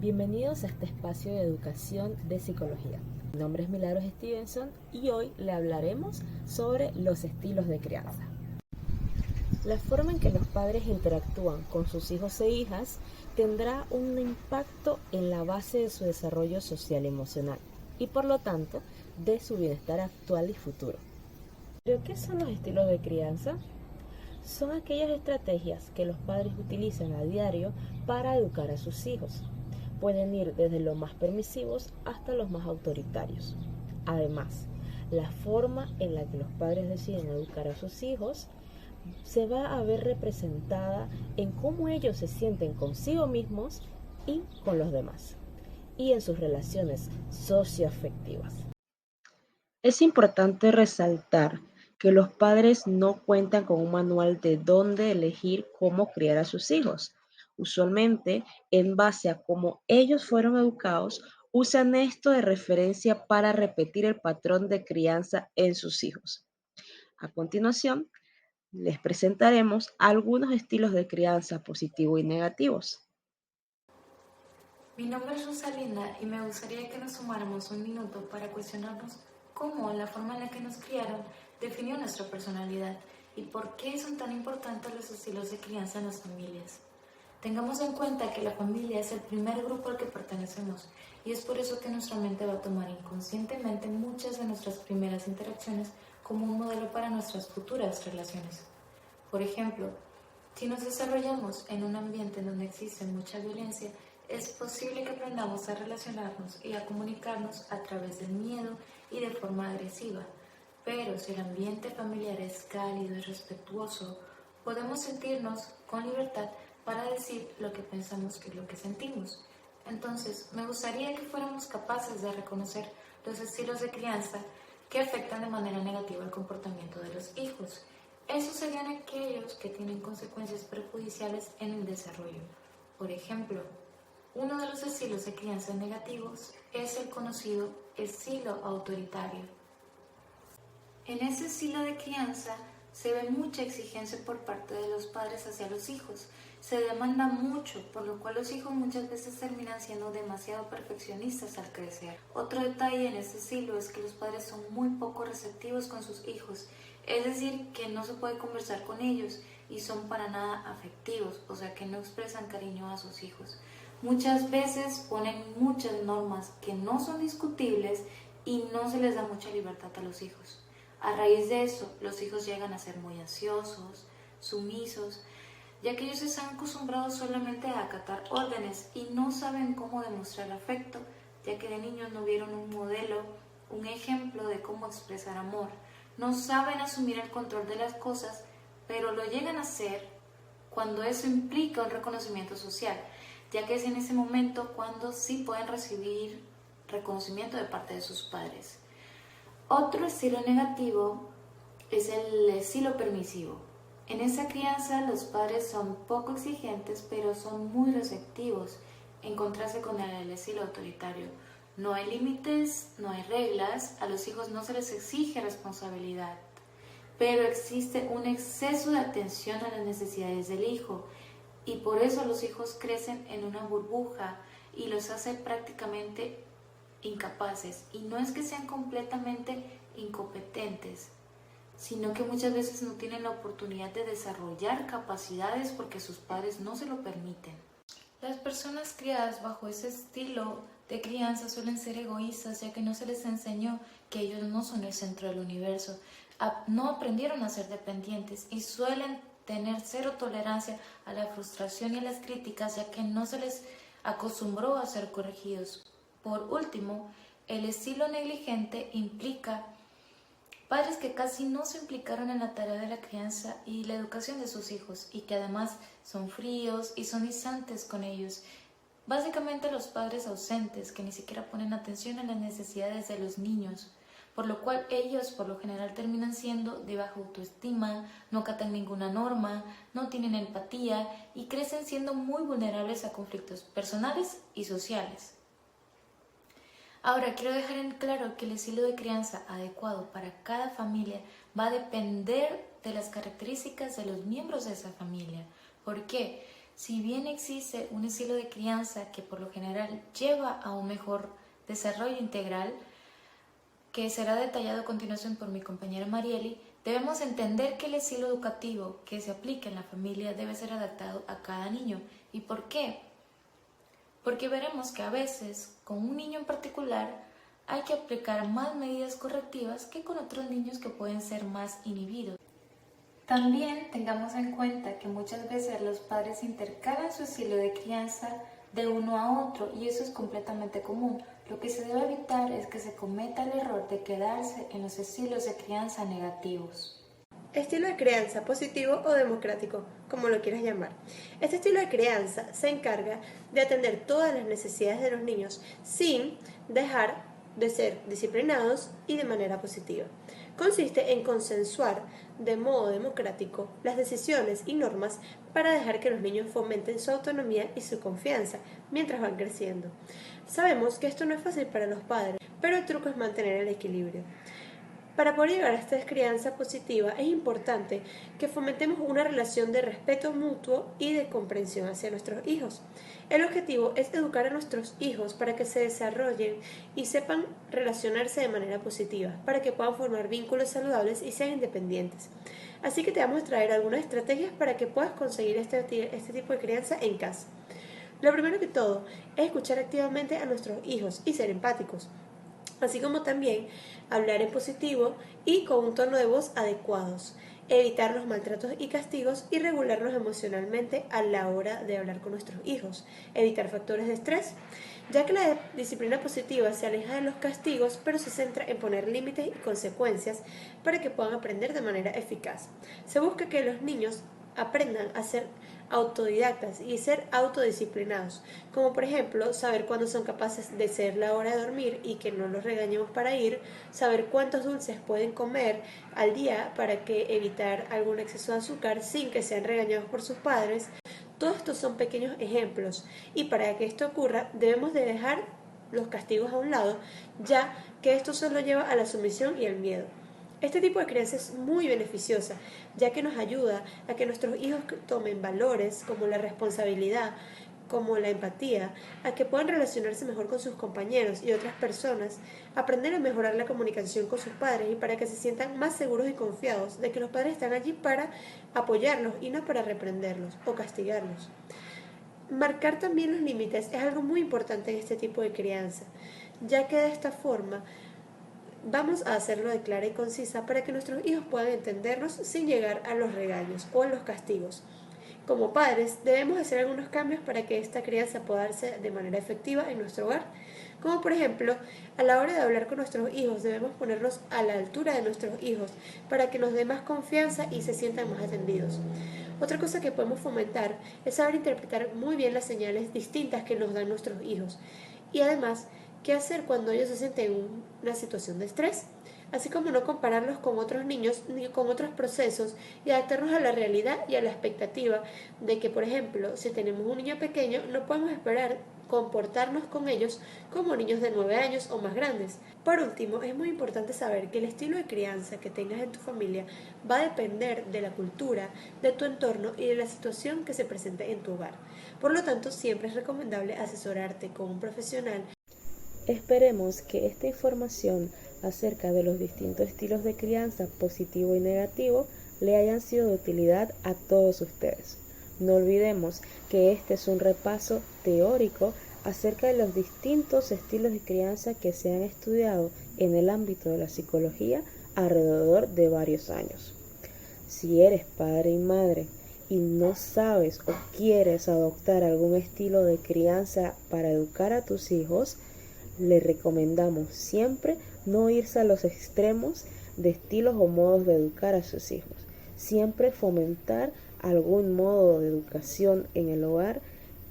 Bienvenidos a este espacio de educación de psicología. Mi nombre es Milagros Stevenson y hoy le hablaremos sobre los estilos de crianza. La forma en que los padres interactúan con sus hijos e hijas tendrá un impacto en la base de su desarrollo social y emocional y por lo tanto de su bienestar actual y futuro. ¿Pero qué son los estilos de crianza? Son aquellas estrategias que los padres utilizan a diario para educar a sus hijos. Pueden ir desde los más permisivos hasta los más autoritarios. Además, la forma en la que los padres deciden educar a sus hijos se va a ver representada en cómo ellos se sienten consigo mismos y con los demás, y en sus relaciones socioafectivas. Es importante resaltar que los padres no cuentan con un manual de dónde elegir cómo criar a sus hijos. Usualmente, en base a cómo ellos fueron educados, usan esto de referencia para repetir el patrón de crianza en sus hijos. A continuación, les presentaremos algunos estilos de crianza positivos y negativos. Mi nombre es Rosalinda y me gustaría que nos tomáramos un minuto para cuestionarnos cómo la forma en la que nos criaron definió nuestra personalidad y por qué son tan importantes los estilos de crianza en las familias. Tengamos en cuenta que la familia es el primer grupo al que pertenecemos y es por eso que nuestra mente va a tomar inconscientemente muchas de nuestras primeras interacciones como un modelo para nuestras futuras relaciones. Por ejemplo, si nos desarrollamos en un ambiente en donde existe mucha violencia, es posible que aprendamos a relacionarnos y a comunicarnos a través del miedo y de forma agresiva. Pero si el ambiente familiar es cálido y respetuoso, podemos sentirnos con libertad para decir lo que pensamos y lo que sentimos. Entonces, me gustaría que fuéramos capaces de reconocer los estilos de crianza que afectan de manera negativa el comportamiento de los hijos. Esos serían aquellos que tienen consecuencias perjudiciales en el desarrollo. Por ejemplo, uno de los estilos de crianza negativos es el conocido estilo autoritario. En ese estilo de crianza se ve mucha exigencia por parte de los padres hacia los hijos. Se demanda mucho, por lo cual los hijos muchas veces terminan siendo demasiado perfeccionistas al crecer. Otro detalle en este estilo es que los padres son muy poco receptivos con sus hijos, es decir, que no se puede conversar con ellos y son para nada afectivos, o sea que no expresan cariño a sus hijos. Muchas veces ponen muchas normas que no son discutibles y no se les da mucha libertad a los hijos. A raíz de eso, los hijos llegan a ser muy ansiosos, sumisos, ya que ellos están acostumbrados solamente a acatar órdenes y no saben cómo demostrar afecto, ya que de niños no vieron un modelo, un ejemplo de cómo expresar amor. No saben asumir el control de las cosas, pero lo llegan a hacer cuando eso implica un reconocimiento social, ya que es en ese momento cuando sí pueden recibir reconocimiento de parte de sus padres. Otro estilo negativo es el estilo permisivo. En esa crianza los padres son poco exigentes, pero son muy receptivos, en contraste con el estilo autoritario. No hay límites, no hay reglas, a los hijos no se les exige responsabilidad, pero existe un exceso de atención a las necesidades del hijo y por eso los hijos crecen en una burbuja y los hace prácticamente incapaces. Y no es que sean completamente incompetentes, sino que muchas veces no tienen la oportunidad de desarrollar capacidades porque sus padres no se lo permiten. Las personas criadas bajo ese estilo de crianza suelen ser egoístas, ya que no se les enseñó que ellos no son el centro del universo, no aprendieron a ser dependientes y suelen tener cero tolerancia a la frustración y a las críticas, ya que no se les acostumbró a ser corregidos. Por último, el estilo negligente implica padres que casi no se implicaron en la tarea de la crianza y la educación de sus hijos y que además son fríos y son distantes con ellos. Básicamente los padres ausentes que ni siquiera ponen atención en las necesidades de los niños, por lo cual ellos por lo general terminan siendo de baja autoestima, no acatan ninguna norma, no tienen empatía y crecen siendo muy vulnerables a conflictos personales y sociales. Ahora, quiero dejar en claro que el estilo de crianza adecuado para cada familia va a depender de las características de los miembros de esa familia. ¿Por qué? Si bien existe un estilo de crianza que por lo general lleva a un mejor desarrollo integral, que será detallado a continuación por mi compañera Marieli, debemos entender que el estilo educativo que se aplica en la familia debe ser adaptado a cada niño. ¿Y por qué? Porque veremos que a veces, con un niño en particular, hay que aplicar más medidas correctivas que con otros niños que pueden ser más inhibidos. También tengamos en cuenta que muchas veces los padres intercalan su estilo de crianza de uno a otro y eso es completamente común. Lo que se debe evitar es que se cometa el error de quedarse en los estilos de crianza negativos. Estilo de crianza positivo o democrático, como lo quieras llamar. Este estilo de crianza se encarga de atender todas las necesidades de los niños sin dejar de ser disciplinados y de manera positiva. Consiste en consensuar de modo democrático las decisiones y normas para dejar que los niños fomenten su autonomía y su confianza mientras van creciendo. Sabemos que esto no es fácil para los padres, pero el truco es mantener el equilibrio. Para poder llegar a esta crianza positiva es importante que fomentemos una relación de respeto mutuo y de comprensión hacia nuestros hijos. El objetivo es educar a nuestros hijos para que se desarrollen y sepan relacionarse de manera positiva, para que puedan formar vínculos saludables y sean independientes. Así que te vamos a traer algunas estrategias para que puedas conseguir este tipo de crianza en casa. Lo primero que todo es escuchar activamente a nuestros hijos y ser empáticos, así como también hablar en positivo y con un tono de voz adecuados, evitar los maltratos y castigos y regularnos emocionalmente a la hora de hablar con nuestros hijos, evitar factores de estrés, ya que la disciplina positiva se aleja de los castigos, pero se centra en poner límites y consecuencias para que puedan aprender de manera eficaz. Se busca que los niños aprendan a ser autodidactas y ser autodisciplinados, como por ejemplo saber cuándo son capaces de ser la hora de dormir y que no los regañemos para ir, saber cuántos dulces pueden comer al día para que evitar algún exceso de azúcar sin que sean regañados por sus padres. Todos estos son pequeños ejemplos y para que esto ocurra debemos de dejar los castigos a un lado, ya que esto solo lleva a la sumisión y al miedo. Este tipo de crianza es muy beneficiosa, ya que nos ayuda a que nuestros hijos tomen valores como la responsabilidad, como la empatía, a que puedan relacionarse mejor con sus compañeros y otras personas, aprender a mejorar la comunicación con sus padres y para que se sientan más seguros y confiados de que los padres están allí para apoyarlos y no para reprenderlos o castigarlos. Marcar también los límites es algo muy importante en este tipo de crianza, ya que de esta forma vamos a hacerlo de clara y concisa para que nuestros hijos puedan entendernos sin llegar a los regaños o a los castigos. Como padres, debemos hacer algunos cambios para que esta crianza pueda darse de manera efectiva en nuestro hogar. Como por ejemplo, a la hora de hablar con nuestros hijos debemos ponernos a la altura de nuestros hijos para que nos dé más confianza y se sientan más atendidos. Otra cosa que podemos fomentar es saber interpretar muy bien las señales distintas que nos dan nuestros hijos y además qué hacer cuando ellos se sienten en una situación de estrés, así como no compararlos con otros niños ni con otros procesos y adaptarnos a la realidad y a la expectativa de que, por ejemplo, si tenemos un niño pequeño, no podemos esperar comportarnos con ellos como niños de 9 años o más grandes. Por último, es muy importante saber que el estilo de crianza que tengas en tu familia va a depender de la cultura, de tu entorno y de la situación que se presente en tu hogar. Por lo tanto, siempre es recomendable asesorarte con un profesional. Esperemos que esta información acerca de los distintos estilos de crianza positivo y negativo le hayan sido de utilidad a todos ustedes. No olvidemos que este es un repaso teórico acerca de los distintos estilos de crianza que se han estudiado en el ámbito de la psicología alrededor de varios años. Si eres padre y madre y no sabes o quieres adoptar algún estilo de crianza para educar a tus hijos, le recomendamos siempre no irse a los extremos de estilos o modos de educar a sus hijos. Siempre fomentar algún modo de educación en el hogar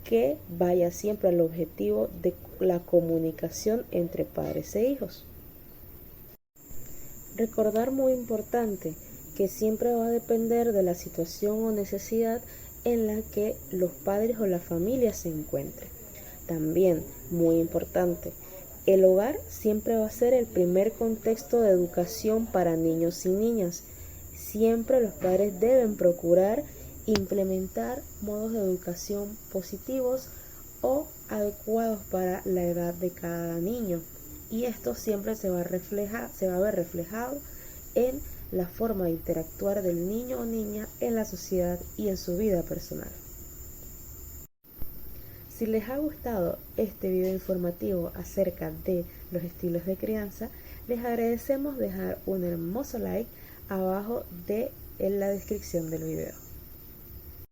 que vaya siempre al objetivo de la comunicación entre padres e hijos. Recordar muy importante que siempre va a depender de la situación o necesidad en la que los padres o la familia se encuentren. También, muy importante, el hogar siempre va a ser el primer contexto de educación para niños y niñas. Siempre los padres deben procurar implementar modos de educación positivos o adecuados para la edad de cada niño. Y esto siempre se va a ver reflejado en la forma de interactuar del niño o niña en la sociedad y en su vida personal. Si les ha gustado este video informativo acerca de los estilos de crianza, les agradecemos dejar un hermoso like abajo en la descripción del video.